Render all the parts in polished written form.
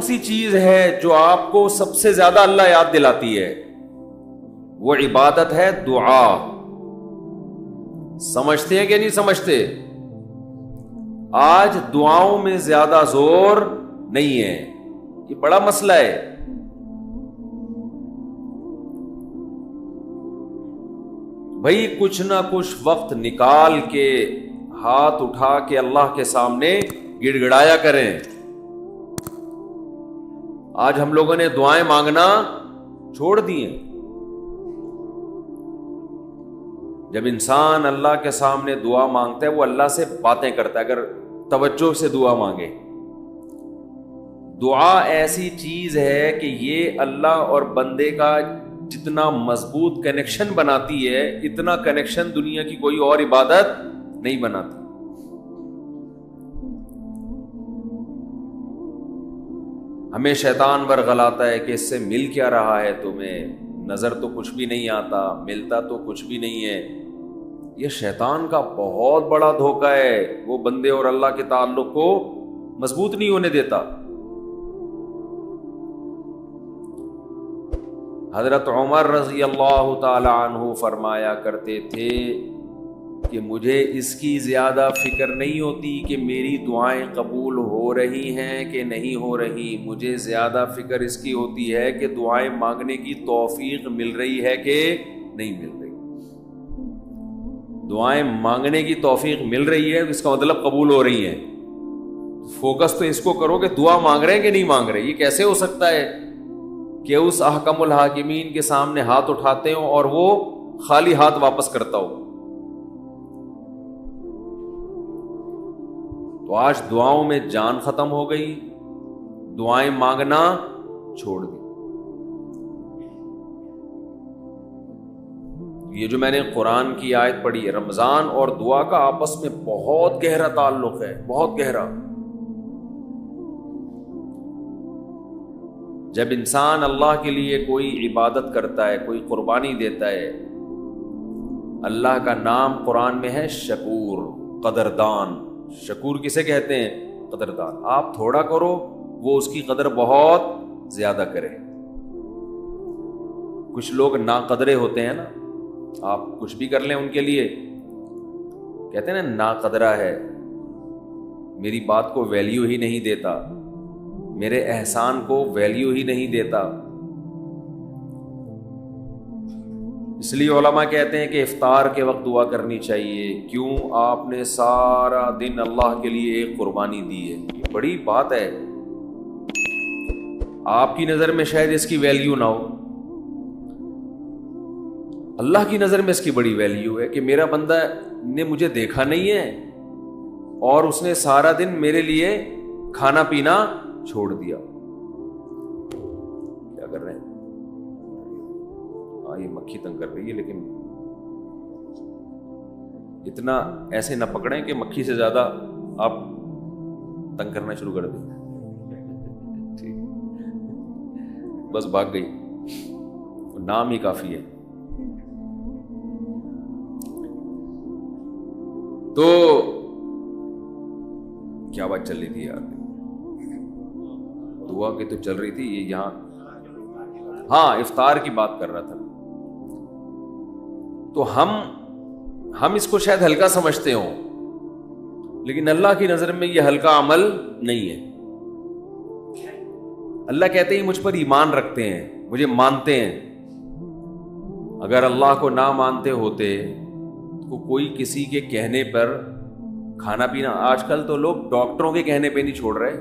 سی چیز ہے جو آپ کو سب سے زیادہ اللہ یاد دلاتی ہے؟ وہ عبادت ہے دعا. سمجھتے ہیں کہ نہیں سمجھتے؟ آج دعاؤں میں زیادہ زور نہیں ہے. یہ بڑا مسئلہ ہے. بھائی کچھ نہ کچھ وقت نکال کے ہاتھ اٹھا کے اللہ کے سامنے گڑ گڑایا کریں. آج ہم لوگوں نے دعائیں مانگنا چھوڑ دی ہیں. جب انسان اللہ کے سامنے دعا مانگتا ہے وہ اللہ سے باتیں کرتا ہے. اگر توجہ سے دعا مانگے, دعا ایسی چیز ہے کہ یہ اللہ اور بندے کا جتنا مضبوط کنیکشن بناتی ہے, اتنا کنیکشن دنیا کی کوئی اور عبادت نہیں بناتی. ہمیں شیطان ورغلاتا ہے کہ اس سے مل کیا رہا ہے تمہیں, نظر تو کچھ بھی نہیں آتا, ملتا تو کچھ بھی نہیں ہے. یہ شیطان کا بہت بڑا دھوکہ ہے. وہ بندے اور اللہ کے تعلق کو مضبوط نہیں ہونے دیتا. حضرت عمر رضی اللہ تعالی عنہ فرمایا کرتے تھے کہ مجھے اس کی زیادہ فکر نہیں ہوتی کہ میری دعائیں قبول ہو رہی ہیں کہ نہیں ہو رہی. مجھے زیادہ فکر اس کی ہوتی ہے کہ دعائیں مانگنے کی توفیق مل رہی ہے کہ نہیں مل رہی. دعائیں مانگنے کی توفیق مل رہی ہے اس کا مطلب قبول ہو رہی ہیں. فوکس تو اس کو کرو کہ دعا مانگ رہے ہیں کہ نہیں مانگ رہے. یہ کیسے ہو سکتا ہے کہ اس احکم الحاکمین کے سامنے ہاتھ اٹھاتے ہوں اور وہ خالی ہاتھ واپس کرتا ہو. تو آج دعاؤں میں جان ختم ہو گئی, دعائیں مانگنا چھوڑ دی. یہ جو میں نے قرآن کی آیت پڑھی ہے, رمضان اور دعا کا آپس میں بہت گہرا تعلق ہے, بہت گہرا. جب انسان اللہ کے لیے کوئی عبادت کرتا ہے, کوئی قربانی دیتا ہے, اللہ کا نام قرآن میں ہے شکور, قدردان. شکور کسے کہتے ہیں؟ قدردان. آپ تھوڑا کرو وہ اس کی قدر بہت زیادہ کرے. کچھ لوگ ناقدرے ہوتے ہیں نا, آپ کچھ بھی کر لیں ان کے لیے کہتے ہیں نا ناقدرہ ہے, میری بات کو ویلیو ہی نہیں دیتا, میرے احسان کو ویلیو ہی نہیں دیتا. اس لیے علماء کہتے ہیں کہ افطار کے وقت دعا کرنی چاہیے. کیوں؟ آپ نے سارا دن اللہ کے لیے ایک قربانی دی ہے. یہ بڑی بات ہے. آپ کی نظر میں شاید اس کی ویلیو نہ ہو, اللہ کی نظر میں اس کی بڑی ویلیو ہے کہ میرا بندہ نے مجھے دیکھا نہیں ہے اور اس نے سارا دن میرے لیے کھانا پینا چھوڑ دیا. کیا کر رہے ہیں؟ یہ مکھی تنگ کر رہی ہے, لیکن اتنا ایسے نہ پکڑیں کہ مکھی سے زیادہ آپ تنگ کرنا شروع کر دیں. ٹھیک, بس بھاگ گئی, نام ہی کافی ہے. تو کیا بات چل رہی تھی یار؟ دعا کی تو چل رہی تھی یہ یہاں. ہاں, افطار کی بات کر رہا تھا. تو ہم اس کو شاید ہلکا سمجھتے ہوں, لیکن اللہ کی نظر میں یہ ہلکا عمل نہیں ہے. اللہ کہتے ہیں مجھ پر ایمان رکھتے ہیں, مجھے مانتے ہیں. اگر اللہ کو نہ مانتے ہوتے تو کوئی کسی کے کہنے پر کھانا پینا, آج کل تو لوگ ڈاکٹروں کے کہنے پہ نہیں چھوڑ رہے.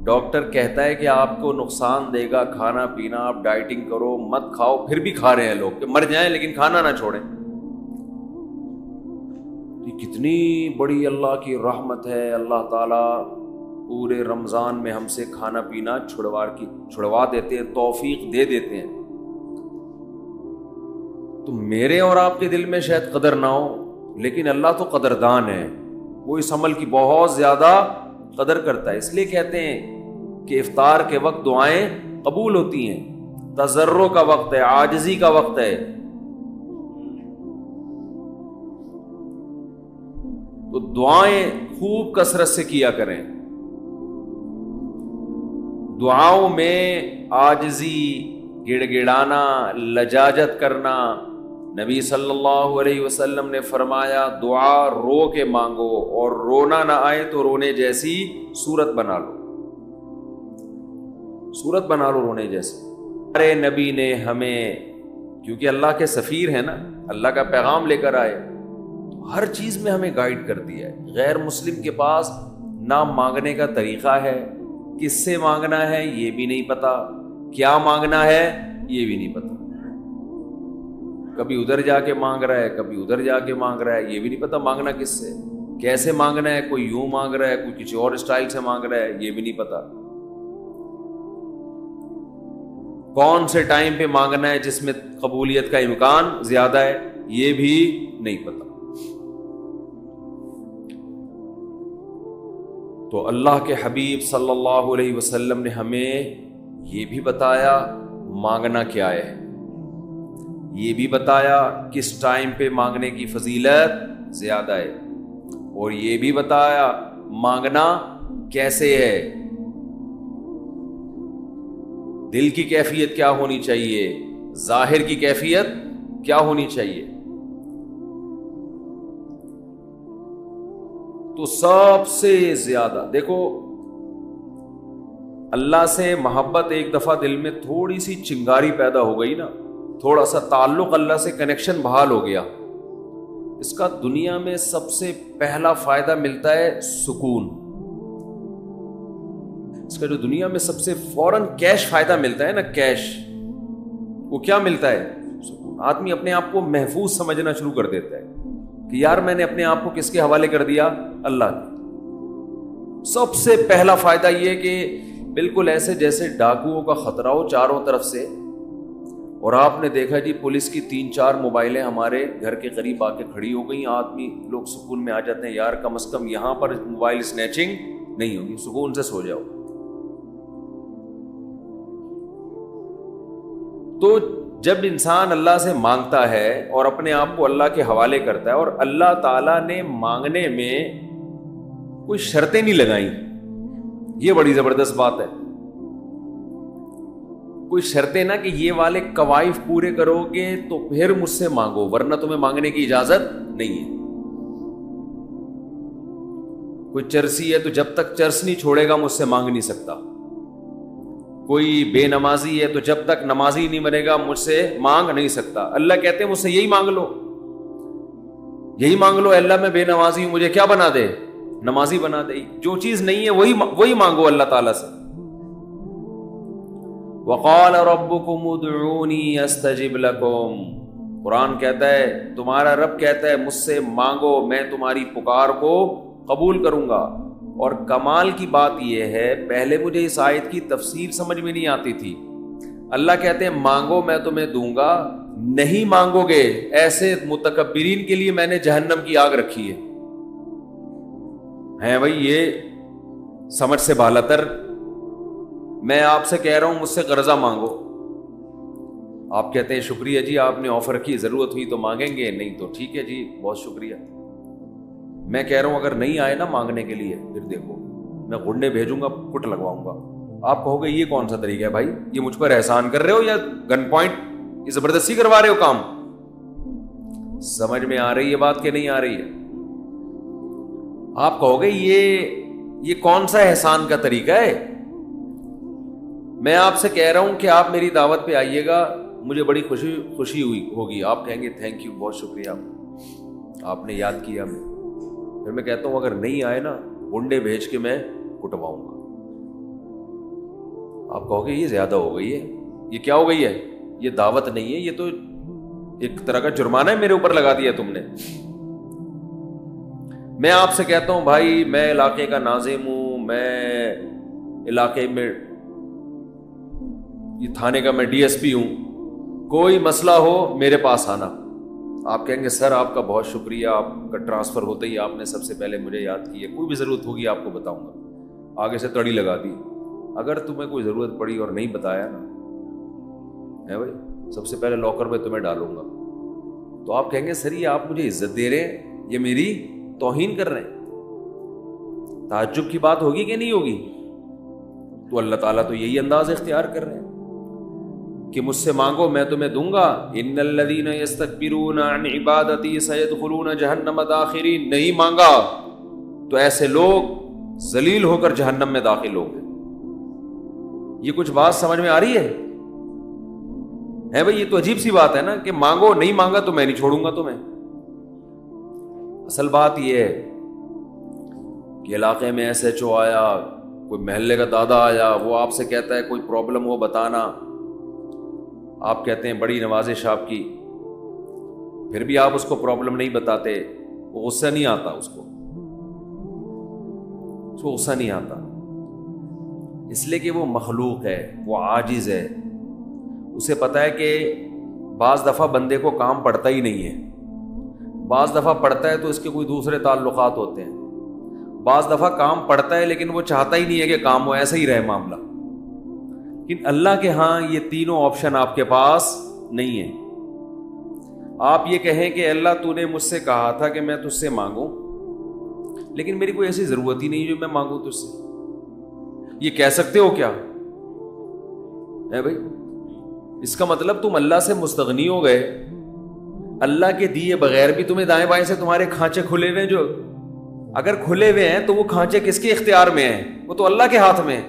ڈاکٹر کہتا ہے کہ آپ کو نقصان دے گا کھانا پینا, آپ ڈائٹنگ کرو, مت کھاؤ, پھر بھی کھا رہے ہیں لوگ کہ مر جائیں لیکن کھانا نہ چھوڑیں. یہ کتنی بڑی اللہ کی رحمت ہے. اللہ تعالیٰ پورے رمضان میں ہم سے کھانا پینا چھڑوا دیتے ہیں, توفیق دے دیتے ہیں. تو میرے اور آپ کے دل میں شاید قدر نہ ہو, لیکن اللہ تو قدردان ہے, وہ اس عمل کی بہت زیادہ قدر کرتا ہے. اس لیے کہتے ہیں کہ افطار کے وقت دعائیں قبول ہوتی ہیں. تضرع کا وقت ہے, عاجزی کا وقت ہے. تو دعائیں خوب کثرت سے کیا کریں. دعاؤں میں عاجزی، گڑ گڑانا، لجاجت کرنا، نبی صلی اللہ علیہ وسلم نے فرمایا دعا رو کے مانگو، اور رونا نہ آئے تو رونے جیسی صورت بنا لو، صورت بنا لو رونے جیسی۔ ہمارے نبی نے ہمیں، کیونکہ اللہ کے سفیر ہیں نا، اللہ کا پیغام لے کر آئے، ہر چیز میں ہمیں گائیڈ کر دیا ہے۔ غیر مسلم کے پاس نہ مانگنے کا طریقہ ہے، کس سے مانگنا ہے یہ بھی نہیں پتا، کیا مانگنا ہے یہ بھی نہیں پتا، کبھی ادھر جا کے مانگ رہا ہے، کبھی ادھر جا کے مانگ رہا ہے، یہ بھی نہیں پتا مانگنا کس سے، کیسے مانگنا ہے، کوئی یوں مانگ رہا ہے، کوئی کسی اور اسٹائل سے مانگ رہا ہے، یہ بھی نہیں پتا، کون سے ٹائم پہ مانگنا ہے جس میں قبولیت کا امکان زیادہ ہے یہ بھی نہیں پتا۔ تو اللہ کے حبیب صلی اللہ علیہ وسلم نے ہمیں یہ بھی بتایا مانگنا کیا ہے، یہ بھی بتایا کس ٹائم پہ مانگنے کی فضیلت زیادہ ہے، اور یہ بھی بتایا مانگنا کیسے ہے، دل کی کیفیت کیا ہونی چاہیے، ظاہر کی کیفیت کیا ہونی چاہیے۔ تو سب سے زیادہ دیکھو، اللہ سے محبت ایک دفعہ دل میں تھوڑی سی چنگاری پیدا ہو گئی نا، تھوڑا سا تعلق اللہ سے کنیکشن بحال ہو گیا، اس کا دنیا میں سب سے پہلا فائدہ ملتا ہے سکون۔ اس کا جو دنیا میں سب سے فوراً کیش فائدہ ملتا ہے نا، کیش، وہ کیا ملتا ہے؟ سکون۔ آدمی اپنے آپ کو محفوظ سمجھنا شروع کر دیتا ہے کہ یار میں نے اپنے آپ کو کس کے حوالے کر دیا؟ اللہ کے۔ سب سے پہلا فائدہ یہ کہ بالکل ایسے جیسے ڈاکوؤں کا خطرہ ہو چاروں طرف سے، اور آپ نے دیکھا جی پولیس کی 3-4 موبائلیں ہمارے گھر کے قریب آ کے کھڑی ہو گئی، آدمی لوگ سکون میں آ جاتے ہیں، یار کم از کم یہاں پر موبائل سنیچنگ نہیں ہوگی، سکون سے سو جاؤ۔ تو جب انسان اللہ سے مانگتا ہے اور اپنے آپ کو اللہ کے حوالے کرتا ہے، اور اللہ تعالیٰ نے مانگنے میں کوئی شرطیں نہیں لگائیں، یہ بڑی زبردست بات ہے، کوئی شرطیں نہ کہ یہ والے قوائف پورے کرو گے تو پھر مجھ سے مانگو ورنہ تمہیں مانگنے کی اجازت نہیں ہے۔ کوئی چرسی ہے تو جب تک چرس نہیں چھوڑے گا مجھ سے مانگ نہیں سکتا، کوئی بے نمازی ہے تو جب تک نمازی نہیں بنے گا مجھ سے مانگ نہیں سکتا۔ اللہ کہتے ہیں مجھ سے یہی مانگ لو، یہی مانگ لو، اللہ میں بے نمازی ہوں مجھے کیا بنا دے؟ نمازی بنا دے۔ جو چیز نہیں ہے وہی مانگو اللہ تعالیٰ سے۔ وقال ربکم ادعونی استجب لکم، قرآن کہتا ہے، تمہارا رب کہتا ہے مجھ سے مانگو میں تمہاری پکار کو قبول کروں گا۔ اور کمال کی بات یہ ہے، پہلے مجھے اس آیت کی تفسیر سمجھ میں نہیں آتی تھی۔ اللہ کہتے ہیں مانگو میں تمہیں دوں گا، نہیں مانگو گے ایسے متکبرین کے لیے میں نے جہنم کی آگ رکھی ہے بھائی، یہ سمجھ سے بالاتر۔ میں آپ سے کہہ رہا ہوں مجھ سے قرضہ مانگو، آپ کہتے ہیں شکریہ جی آپ نے آفر کی، ضرورت ہوئی تو مانگیں گے، نہیں تو ٹھیک ہے جی بہت شکریہ۔ میں کہہ رہا ہوں اگر نہیں آئے نا مانگنے کے لیے پھر دیکھو میں گنڈے بھیجوں گا، کٹ لگواؤں گا۔ آپ کہو گے یہ کون سا طریقہ ہے بھائی، یہ مجھ پر احسان کر رہے ہو یا گن پوائنٹ یہ زبردستی کروا رہے ہو کام؟ سمجھ میں آ رہی ہے بات کہ نہیں آ رہی ہے؟ آپ کہو گے یہ کون سا احسان کا طریقہ ہے؟ میں آپ سے کہہ رہا ہوں کہ آپ میری دعوت پہ آئیے گا، مجھے بڑی خوشی ہوگی، آپ کہیں گے تھینک یو بہت شکریہ آپ نے یاد کیا ہمیں۔ پھر میں کہتا ہوں اگر نہیں آئے نا گنڈے بھیج کے میں کٹواؤں گا۔ آپ کہو گے یہ زیادہ ہو گئی ہے، یہ کیا ہو گئی ہے؟ یہ دعوت نہیں ہے، یہ تو ایک طرح کا جرمانہ ہے میرے اوپر لگا دیا تم نے۔ میں آپ سے کہتا ہوں بھائی میں علاقے کا ناظم ہوں، میں علاقے میں یہ تھانے کا میں ڈی ایس پی ہوں، کوئی مسئلہ ہو میرے پاس آنا۔ آپ کہیں گے سر آپ کا بہت شکریہ، آپ کا ٹرانسفر ہوتے ہی آپ نے سب سے پہلے مجھے یاد کیا، کوئی بھی ضرورت ہوگی آپ کو بتاؤں گا، آگے سے تڑی لگا دی۔ اگر تمہیں کوئی ضرورت پڑی اور نہیں بتایا نا ہے بھائی، سب سے پہلے لاکر میں تمہیں ڈالوں گا، تو آپ کہیں گے سر یہ آپ مجھے عزت دے رہے ہیں، یہ میری توہین کر رہے ہیں۔ تعجب کی بات ہوگی کہ نہیں ہوگی؟ تو اللہ تعالیٰ تو یہی انداز اختیار کر رہے ہیں کہ مجھ سے مانگو میں تمہیں دوں گا. ان الذین یستکبرون عن عبادتی سیدخلون جہنم داخرین. نہیں مانگا تو ایسے لوگ ذلیل ہو کر جہنم میں داخل ہوں گے. یہ کچھ بات سمجھ میں آ رہی ہے بھائی؟ یہ تو عجیب سی بات ہے نا کہ مانگو, نہیں مانگا تو میں نہیں چھوڑوں گا تمہیں. اصل بات یہ ہے کہ علاقے میں ایس ایچ او آیا, کوئی محلے کا دادا آیا, وہ آپ سے کہتا ہے کوئی پرابلم ہو بتانا, آپ کہتے ہیں بڑی نوازش آپ کی, پھر بھی آپ اس کو پرابلم نہیں بتاتے, وہ غصہ نہیں آتا, اس کو غصہ نہیں آتا, اس لیے کہ وہ مخلوق ہے, وہ عاجز ہے. اسے پتا ہے کہ بعض دفعہ بندے کو کام پڑتا ہی نہیں ہے, بعض دفعہ پڑتا ہے تو اس کے کوئی دوسرے تعلقات ہوتے ہیں, بعض دفعہ کام پڑتا ہے لیکن وہ چاہتا ہی نہیں ہے کہ کام ہو, ایسا ہی رہے معاملہ. لیکن اللہ کے ہاں یہ تینوں آپشن آپ کے پاس نہیں ہے. آپ یہ کہیں کہ اللہ تو نے مجھ سے کہا تھا کہ میں تجھ سے مانگوں, لیکن میری کوئی ایسی ضرورت ہی نہیں جو میں مانگوں تجھ سے. یہ کہہ سکتے ہو کیا ہے بھائی؟ اس کا مطلب تم اللہ سے مستغنی ہو گئے. اللہ کے دیے بغیر بھی تمہیں دائیں بائیں سے تمہارے کھانچے کھلے ہوئے, جو اگر کھلے ہوئے ہیں تو وہ کھانچے کس کے اختیار میں ہیں؟ وہ تو اللہ کے ہاتھ میں.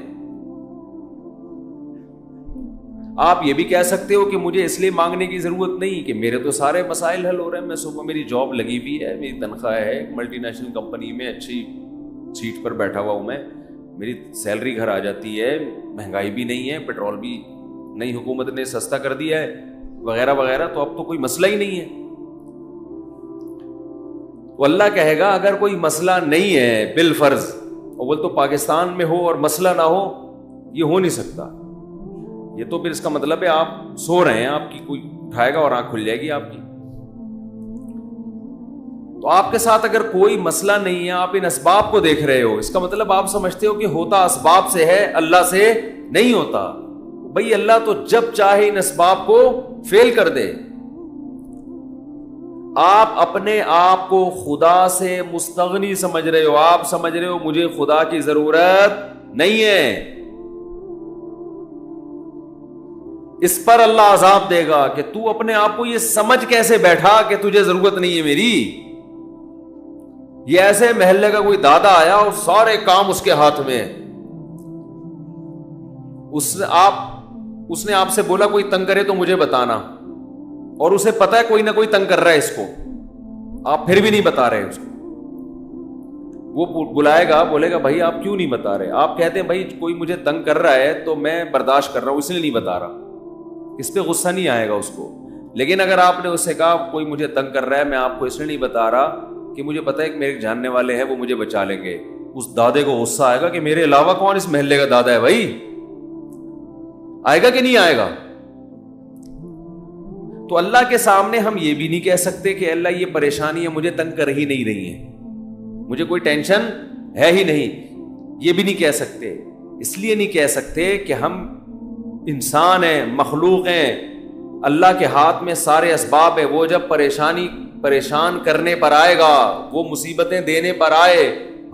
آپ یہ بھی کہہ سکتے ہو کہ مجھے اس لیے مانگنے کی ضرورت نہیں کہ میرے تو سارے مسائل حل ہو رہے ہیں, میں صبح میری جاب لگی ہوئی ہے, میری تنخواہ ہے, ملٹی نیشنل کمپنی میں اچھی سیٹ پر بیٹھا ہوا ہوں میں, میری سیلری گھر آ جاتی ہے, مہنگائی بھی نہیں ہے, پیٹرول بھی نئی حکومت نے سستا کر دیا ہے وغیرہ وغیرہ, تو اب تو کوئی مسئلہ ہی نہیں ہے. تو اللہ کہے گا اگر کوئی مسئلہ نہیں ہے بالفرض, اول تو پاکستان میں ہو اور مسئلہ نہ ہو, یہ ہو نہیں سکتا. یہ تو پھر اس کا مطلب ہے آپ سو رہے ہیں, آپ کی کوئی اٹھائے گا اور آنکھ کھل جائے گی آپ کی. تو آپ کے ساتھ اگر کوئی مسئلہ نہیں ہے, آپ ان اسباب کو دیکھ رہے ہو, اس کا مطلب آپ سمجھتے ہو کہ ہوتا اسباب سے ہے, اللہ سے نہیں ہوتا. بھئی اللہ تو جب چاہے ان اسباب کو فیل کر دے. آپ اپنے آپ کو خدا سے مستغنی سمجھ رہے ہو, آپ سمجھ رہے ہو مجھے خدا کی ضرورت نہیں ہے. اس پر اللہ عذاب دے گا کہ تو اپنے آپ کو یہ سمجھ کیسے بیٹھا کہ تجھے ضرورت نہیں ہے میری. یہ ایسے محلے کا کوئی دادا آیا اور سارے کام اس کے ہاتھ میں ہے, اس نے آپ سے بولا کوئی تنگ کرے تو مجھے بتانا, اور اسے پتا ہے کوئی نہ کوئی تنگ کر رہا ہے اس کو, آپ پھر بھی نہیں بتا رہے اس کو. وہ بلائے گا, بولے گا بھائی آپ کیوں نہیں بتا رہے؟ آپ کہتے ہیں بھائی کوئی مجھے تنگ کر رہا ہے تو میں برداشت کر رہا ہوں, اس لیے نہیں بتا رہا. اس پہ غصہ نہیں آئے گا اس کو. لیکن اگر آپ نے اس سے کہا کوئی مجھے تنگ کر رہا ہے, میں آپ کو اس لیے نہیں بتا رہا کہ مجھے پتا ہے کہ میرے جاننے والے ہیں, وہ مجھے بچا لیں گے, اس دادے کو غصہ آئے گا کہ میرے علاوہ کون اس محلے کا دادا ہے بھائی. آئے گا کہ نہیں آئے گا؟ تو اللہ کے سامنے ہم یہ بھی نہیں کہہ سکتے کہ اللہ یہ پریشانی ہے مجھے تنگ کر ہی نہیں رہی ہے, مجھے کوئی ٹینشن ہے ہی نہیں, یہ بھی نہیں کہہ سکتے. اس لیے نہیں کہہ سکتے کہ ہم انسان ہیں, مخلوق ہیں, اللہ کے ہاتھ میں سارے اسباب ہیں. وہ جب پریشان کرنے پر آئے گا, وہ مصیبتیں دینے پر آئے,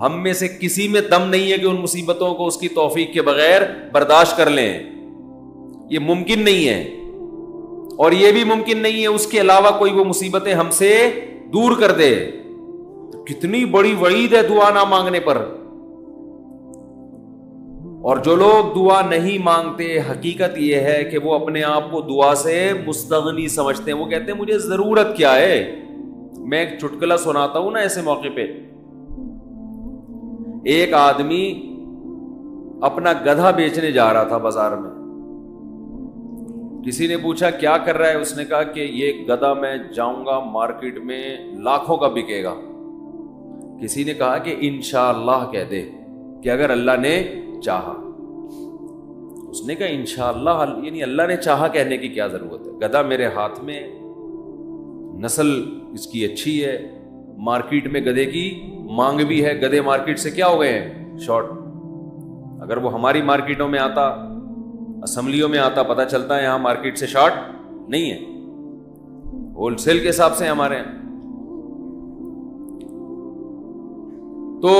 ہم میں سے کسی میں دم نہیں ہے کہ ان مصیبتوں کو اس کی توفیق کے بغیر برداشت کر لیں. یہ ممکن نہیں ہے, اور یہ بھی ممکن نہیں ہے اس کے علاوہ کوئی وہ مصیبتیں ہم سے دور کر دے. کتنی بڑی وعید ہے دعا نہ مانگنے پر. اور جو لوگ دعا نہیں مانگتے, حقیقت یہ ہے کہ وہ اپنے آپ کو دعا سے مستغنی سمجھتے ہیں. وہ کہتے ہیں مجھے ضرورت کیا ہے. میں ایک چٹکلا سناتا ہوں نا ایسے موقع پہ. ایک آدمی اپنا گدھا بیچنے جا رہا تھا بازار میں. کسی نے پوچھا کیا کر رہا ہے؟ اس نے کہا کہ یہ گدھا میں جاؤں گا مارکیٹ میں لاکھوں کا بکے گا. کسی نے کہا کہ انشاءاللہ کہہ دے کہ اگر اللہ نے چاہا. اس نے کہا انشاءاللہ, یعنی اللہ نے چاہا کہنے کی کیا ضرورت ہے؟ گدھا میرے ہاتھ میں, نسل اس کی اچھی ہے, مارکیٹ میں گدھے کی مانگ بھی ہے. گدھے مارکیٹ سے کیا ہو گئے ہیں؟ شارٹ. اگر وہ ہماری مارکیٹوں میں آتا, اسمبلیوں میں آتا, پتہ چلتا ہے یہاں مارکیٹ سے شارٹ نہیں ہے, ہول سیل کے حساب سے ہمارے ہیں. تو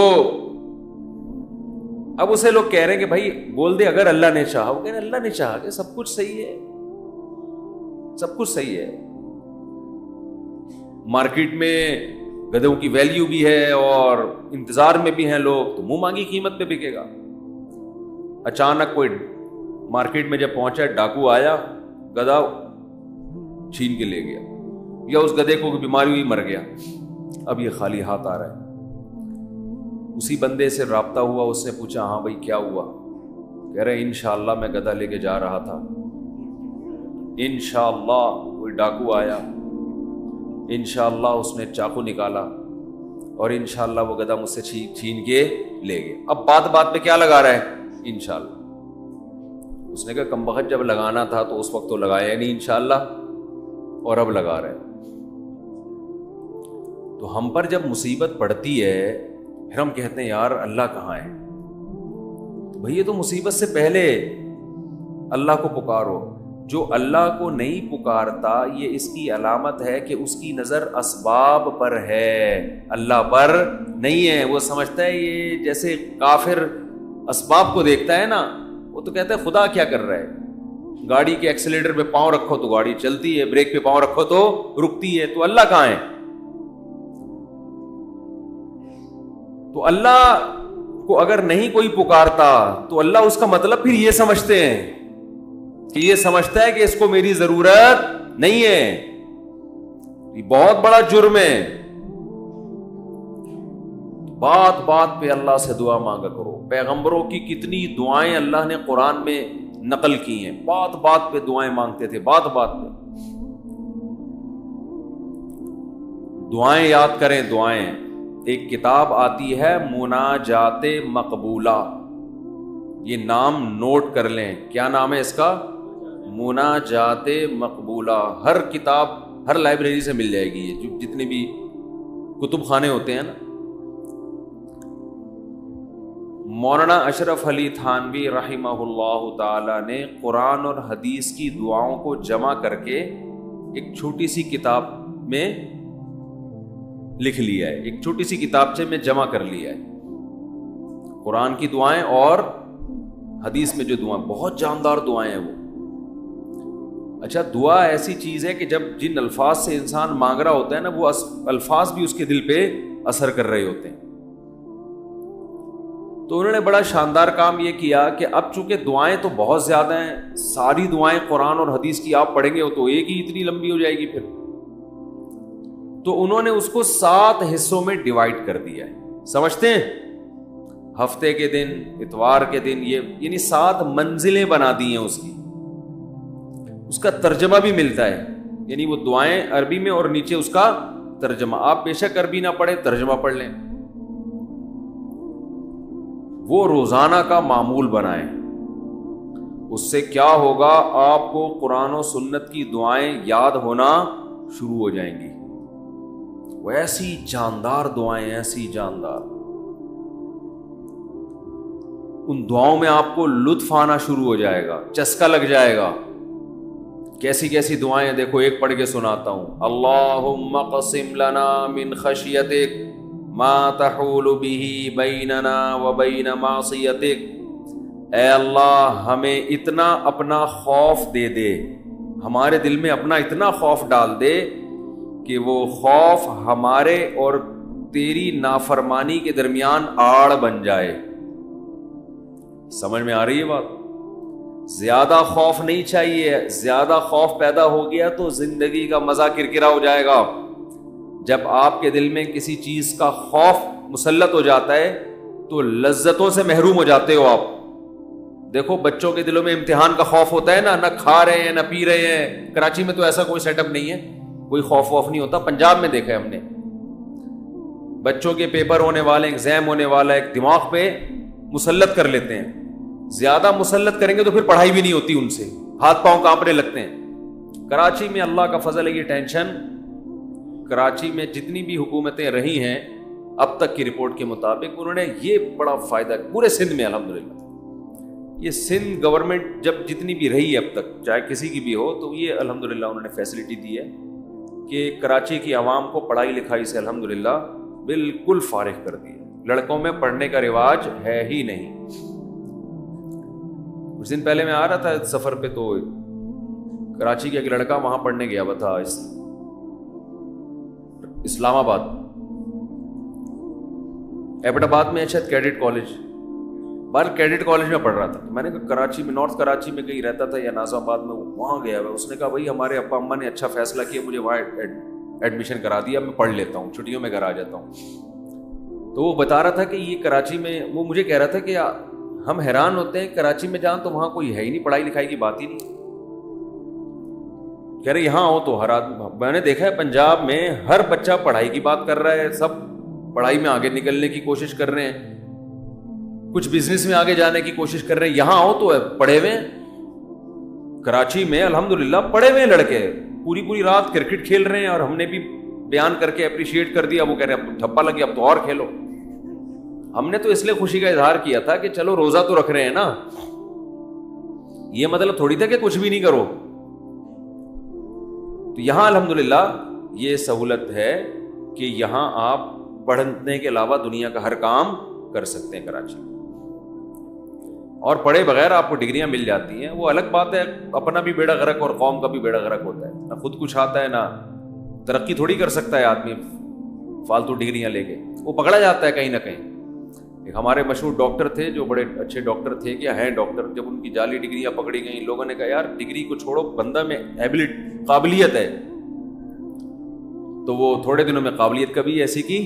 اب اسے لوگ کہہ رہے ہیں کہ بھائی بول دے اگر اللہ نے چاہا. وہ کہہ رہے ہیں اللہ نے چاہا کہ سب کچھ صحیح ہے, سب کچھ صحیح ہے. مارکیٹ میں گدھوں کی ویلیو بھی ہے اور انتظار میں بھی ہیں لوگ, تو منہ مانگی قیمت پہ بکے گا. اچانک کوئی مارکیٹ میں جب پہنچا, ڈاکو آیا, گدھا چھین کے لے گیا, یا اس گدھے کو بیماری ہوئی مر گیا, اب یہ خالی ہاتھ آ رہا ہے. اسی بندے سے رابطہ ہوا, اس نے پوچھا ہاں بھائی کیا ہوا؟ کہہ رہے انشاءاللہ میں گدھا لے کے جا رہا تھا, انشاءاللہ کوئی ڈاکو آیا, انشاءاللہ اس نے چاقو نکالا اور انشاءاللہ وہ گدھا مجھ سے چھین کے لے گئے. اب بات پہ کیا لگا رہا ہے؟ انشاءاللہ. اس نے کہا کمبخت جب لگانا تھا تو اس وقت تو لگایا نہیں انشاءاللہ, اور اب لگا رہے. تو ہم پر جب مصیبت پڑتی ہے پھر ہم کہتے ہیں یار اللہ کہاں ہے؟ بھئی یہ تو مصیبت سے پہلے اللہ کو پکارو. جو اللہ کو نہیں پکارتا یہ اس کی علامت ہے کہ اس کی نظر اسباب پر ہے, اللہ پر نہیں ہے. وہ سمجھتا ہے یہ جیسے کافر اسباب کو دیکھتا ہے نا, وہ تو کہتا ہے خدا کیا کر رہا ہے؟ گاڑی کے ایکسیلیٹر پہ پاؤں رکھو تو گاڑی چلتی ہے, بریک پہ پاؤں رکھو تو رکتی ہے, تو اللہ کہاں ہے؟ تو اللہ کو اگر نہیں کوئی پکارتا تو اللہ اس کا مطلب پھر یہ سمجھتے ہیں کہ یہ سمجھتا ہے کہ اس کو میری ضرورت نہیں ہے. یہ بہت بڑا جرم ہے. بات پہ اللہ سے دعا مانگا کرو. پیغمبروں کی کتنی دعائیں اللہ نے قرآن میں نقل کی ہیں, بات پہ دعائیں مانگتے تھے, بات پہ دعائیں یاد کریں. دعائیں, ایک کتاب آتی ہے مناجات مقبولہ, یہ نام نوٹ کر لیں. کیا نام ہے اس کا؟ مناجات مقبولہ. ہر کتاب ہر لائبریری سے مل جائے گی, یہ جتنے بھی کتب خانے ہوتے ہیں نا. مولانا اشرف علی تھانوی رحمہ اللہ تعالی نے قرآن اور حدیث کی دعاؤں کو جمع کر کے ایک چھوٹی سی کتاب میں لکھ لیا ہے, ایک چھوٹی سی کتابچے میں جمع کر لیا ہے. قرآن کی دعائیں اور حدیث میں جو دعائیں, بہت جاندار دعائیں ہیں وہ. اچھا, دعا ایسی چیز ہے کہ جب جن الفاظ سے انسان مانگ رہا ہوتا ہے نا, وہ الفاظ بھی اس کے دل پہ اثر کر رہے ہوتے ہیں. تو انہوں نے بڑا شاندار کام یہ کیا کہ اب چونکہ دعائیں تو بہت زیادہ ہیں, ساری دعائیں قرآن اور حدیث کی آپ پڑھیں گے تو ایک ہی اتنی لمبی ہو جائے گی پھر. تو انہوں نے اس کو 7 حصوں میں ڈیوائڈ کر دیا ہے. سمجھتے ہیں؟ ہفتے کے دن, اتوار کے دن, یہ یعنی 7 منزلیں بنا دی ہیں اس کی. اس کا ترجمہ بھی ملتا ہے, یعنی وہ دعائیں عربی میں اور نیچے اس کا ترجمہ. آپ بے شک عربی نہ پڑھیں, ترجمہ پڑھ لیں. وہ روزانہ کا معمول بنائیں. اس سے کیا ہوگا, آپ کو قرآن و سنت کی دعائیں یاد ہونا شروع ہو جائیں گی. وہ ایسی جاندار دعائیں, ایسی جاندار, ان دعاؤں میں آپ کو لطف آنا شروع ہو جائے گا, چسکا لگ جائے گا. کیسی کیسی دعائیں ہیں دیکھو, ایک پڑھ کے سناتا ہوں. اللہم اقسم لنا من خشیتک ما تحول به بیننا وبین معصیتک. اے اللہ ہمیں اتنا اپنا خوف دے دے, ہمارے دل میں اپنا اتنا خوف ڈال دے کہ وہ خوف ہمارے اور تیری نافرمانی کے درمیان آڑ بن جائے. سمجھ میں آ رہی ہے بات؟ زیادہ خوف نہیں چاہیے. زیادہ خوف پیدا ہو گیا تو زندگی کا مزہ کرکرا ہو جائے گا. جب آپ کے دل میں کسی چیز کا خوف مسلط ہو جاتا ہے تو لذتوں سے محروم ہو جاتے ہو آپ. دیکھو بچوں کے دلوں میں امتحان کا خوف ہوتا ہے نا, نہ کھا رہے ہیں نہ پی رہے ہیں. کراچی میں تو ایسا کوئی سیٹ اپ نہیں ہے, کوئی خوف ووف نہیں ہوتا. پنجاب میں دیکھا ہے ہم نے, بچوں کے پیپر ہونے والے, ایگزام ہونے والا, ایک دماغ پہ مسلط کر لیتے ہیں. زیادہ مسلط کریں گے تو پھر پڑھائی بھی نہیں ہوتی ان سے, ہاتھ پاؤں کانپنے لگتے ہیں. کراچی میں اللہ کا فضل ہے, یہ ٹینشن, کراچی میں جتنی بھی حکومتیں رہی ہیں اب تک کی رپورٹ کے مطابق, انہوں نے یہ بڑا فائدہ پورے سندھ میں الحمدللہ. یہ سندھ گورنمنٹ جب جتنی بھی رہی ہے اب تک, چاہے کسی کی بھی ہو, تو یہ الحمدللہ انہوں نے فیسلٹی دی ہے کہ کراچی کی عوام کو پڑھائی لکھائی سے الحمدللہ بالکل فارغ کر دیا. لڑکوں میں پڑھنے کا رواج ہے ہی نہیں. کچھ دن پہلے میں آ رہا تھا سفر پہ، تو کراچی کا ایک لڑکا وہاں پڑھنے گیا ہوا تھا اسلام آباد، ایبٹ آباد میں شاید کیڈٹ کالج، باہر کیڈٹ کالج میں پڑھ رہا تھا. میں نے کہا کراچی میں، نارتھ کراچی میں کہیں رہتا تھا یا ناظم آباد میں، وہاں گیا ہوا. اس نے کہا بھائی ہمارے ابا اماں نے اچھا فیصلہ کیا، مجھے وہاں ایڈمیشن کرا دیا، میں پڑھ لیتا ہوں، چھٹیوں میں گھر آ جاتا ہوں. تو وہ بتا رہا تھا کہ یہ کراچی میں، وہ مجھے کہہ رہا تھا کہ ہم حیران ہوتے ہیں کراچی میں جاؤں تو وہاں کوئی ہے ہی نہیں، پڑھائی لکھائی کی بات ہی نہیں. کہہ رہے یہاں ہو تو ہر آدمی، میں نے دیکھا ہے پنجاب میں ہر بچہ پڑھائی کی بات کر رہا ہے، سب پڑھائی میں آگے نکلنے کی کوشش کر رہے ہیں، کچھ بزنس میں آگے جانے کی کوشش کر رہے ہیں. یہاں ہو تو پڑھے ہوئے. کراچی میں الحمدللہ پڑھے ہوئے لڑکے پوری رات کرکٹ کھیل رہے ہیں، اور ہم نے بھی بیان کر کے اپریشیٹ کر دیا. وہ کہہ رہے ہیں اب تو تھپا لگی، اب تو اور کھیلو. ہم نے تو اس لیے خوشی کا اظہار کیا تھا کہ چلو روزہ تو رکھ رہے ہیں نا، یہ مطلب تھوڑی تھا کہ کچھ بھی نہیں کرو. تو یہاں الحمدللہ یہ سہولت ہے کہ یہاں آپ پڑھنے کے علاوہ دنیا کا ہر کام کر سکتے ہیں کراچی میں، اور پڑھے بغیر آپ کو ڈگریاں مل جاتی ہیں. وہ الگ بات ہے، اپنا بھی بیڑا غرق اور قوم کا بھی بیڑا غرق ہوتا ہے. نہ خود کچھ آتا ہے، نہ ترقی تھوڑی کر سکتا ہے آدمی فالتو ڈگریاں لے کے، وہ پکڑا جاتا ہے کہیں نہ کہیں. ایک ہمارے مشہور ڈاکٹر تھے جو بڑے اچھے ڈاکٹر تھے، کیا ہیں ڈاکٹر، جب ان کی جعلی ڈگریاں پکڑی گئیں، لوگوں نے کہا یار ڈگری کو چھوڑو، بندہ میں قابلیت ہے. تو وہ تھوڑے دنوں میں قابلیت کبھی ایسی کی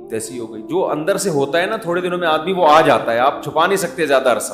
تیسی ہو گئی. جو اندر سے ہوتا ہے نا، تھوڑے دنوں میں آدمی وہ آ جاتا ہے، آپ چھپا نہیں سکتے زیادہ عرصہ.